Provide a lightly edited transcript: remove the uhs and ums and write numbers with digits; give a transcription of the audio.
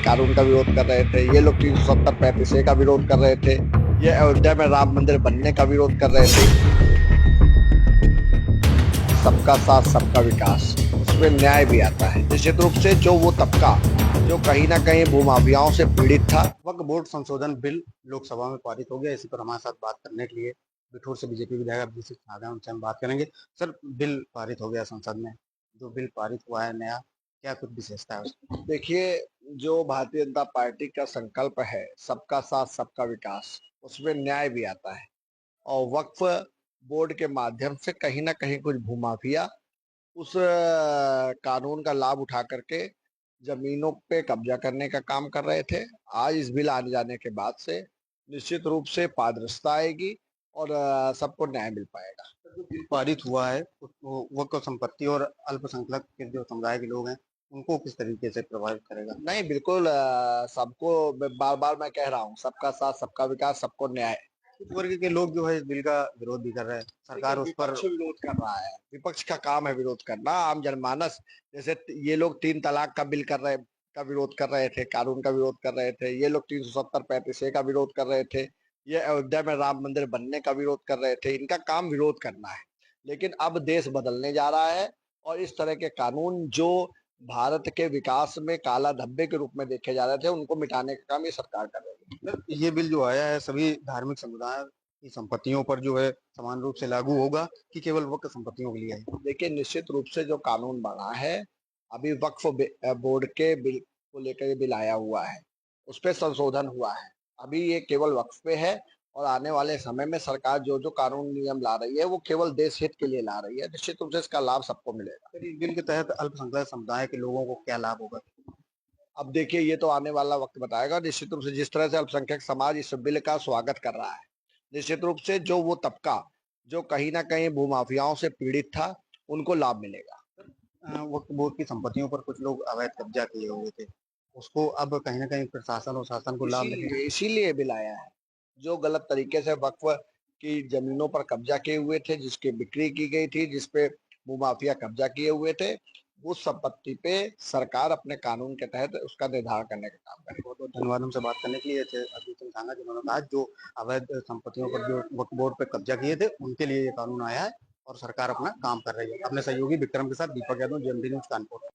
कानून का विरोध कर रहे थे, ये लोग 370-35A का विरोध कर रहे थे, ये अयोध्या में राम मंदिर बनने का विरोध कर रहे थे। सबका साथ सबका विकास, उसमें न्याय भी आता है। निश्चित रूप से जो वो तबका जो कहीं ना कहीं भूमाफियाओं से पीड़ित था। वक्फ बोर्ड संशोधन बिल लोकसभा में पारित हो गया। इसी पर हमारे साथ बात करने के लिए बिठूर से बीजेपी विधायक अभिषेक साधा उनसे हम बात करेंगे। सर, बिल पारित हो गया संसद में, जो बिल पारित हुआ है नया, क्या कुछ विशेषता है उसकी? देखिए, जो भारतीय जनता पार्टी का संकल्प है सबका साथ सबका विकास, उसमें न्याय भी आता है। और वक्फ बोर्ड के माध्यम से कहीं ना कहीं कुछ भूमाफिया उस कानून का लाभ उठा करके जमीनों पे कब्जा करने का काम कर रहे थे। आज इस बिल आने जाने के बाद से निश्चित रूप से पारदर्शिता आएगी और सबको न्याय मिल पाएगा। जो बिल पारित हुआ है वो वक्फ संपत्ति और अल्पसंख्यक के जो समुदाय के लोग हैं उनको किस तरीके से प्रभावित करेगा? नहीं, बिल्कुल सबको बार बार मैं कह रहा हूँ, सबका साथ सबका विकास, सबको न्याय। कुछ वर्ग के लोग जो है इस बिल का विरोध भी कर रहे हैं, सरकार उस पर। विपक्ष विरोध कर रहा है, विपक्ष का काम है विरोध करना। आम जनमानस जैसे ये लोग 3 तलाक का बिल कर रहे का विरोध कर रहे थे, कानून का विरोध कर रहे थे, ये लोग 370-35A का विरोध कर रहे थे, ये अयोध्या में राम मंदिर बनने का विरोध कर रहे थे। इनका काम विरोध करना है। लेकिन अब देश बदलने जा रहा है और इस तरह के कानून जो भारत के विकास में काला धब्बे के रूप में देखे जा रहे थे, उनको मिटाने का काम ये सरकार कर रही है। ये बिल जो आया है सभी धार्मिक समुदाय की संपत्तियों पर जो है समान रूप से लागू होगा कि केवल वक्फ संपत्तियों के लिए है? देखिए, निश्चित रूप से जो कानून बना है, अभी वक्फ बोर्ड के बिल को लेकर ये बिल आया हुआ है, उस पे संशोधन हुआ है। अभी ये केवल वक्फ पे है और आने वाले समय में सरकार जो जो कानून नियम ला रही है वो केवल देश हित के लिए ला रही है। निश्चित रूप से इसका लाभ सबको मिलेगा। फिर इस बिल के तहत अल्पसंख्यक समुदाय के लोगों को क्या लाभ होगा? अब देखिए, ये तो आने वाला वक्त बताएगा। निश्चित रूप से जिस तरह से अल्पसंख्यक समाज इस बिल का स्वागत कर रहा है, निश्चित रूप से जो वो तबका जो कहीं ना कहीं भूमाफियाओं से पीड़ित था, उनको लाभ मिलेगा। वक्फ बोर्ड की संपत्तियों पर कुछ लोग अवैध कब्जा किए हुए थे, उसको अब कहीं ना कहीं प्रशासन और शासन को लाभ मिलेगा। इसीलिए बिल आया है। जो गलत तरीके से वक्फ की जमीनों पर कब्जा किए हुए थे, जिसकी बिक्री की गई थी, जिसपे भूमाफिया कब्जा किए हुए थे, उस संपत्ति पे सरकार अपने कानून के तहत उसका निर्धारण करने का काम करेगी। बहुत बहुत धन्यवाद हमसे बात करने के लिए थे अभिषेक साधा, जिन्होंने कहा जो अवैध संपत्तियों पर जो वक्फ बोर्ड पे कब्जा किए थे उनके लिए ये कानून आया है और सरकार अपना काम कर रही है। अपने सहयोगी विक्रम के साथ दीपक यादव, जेएमडी न्यूज कानपुर।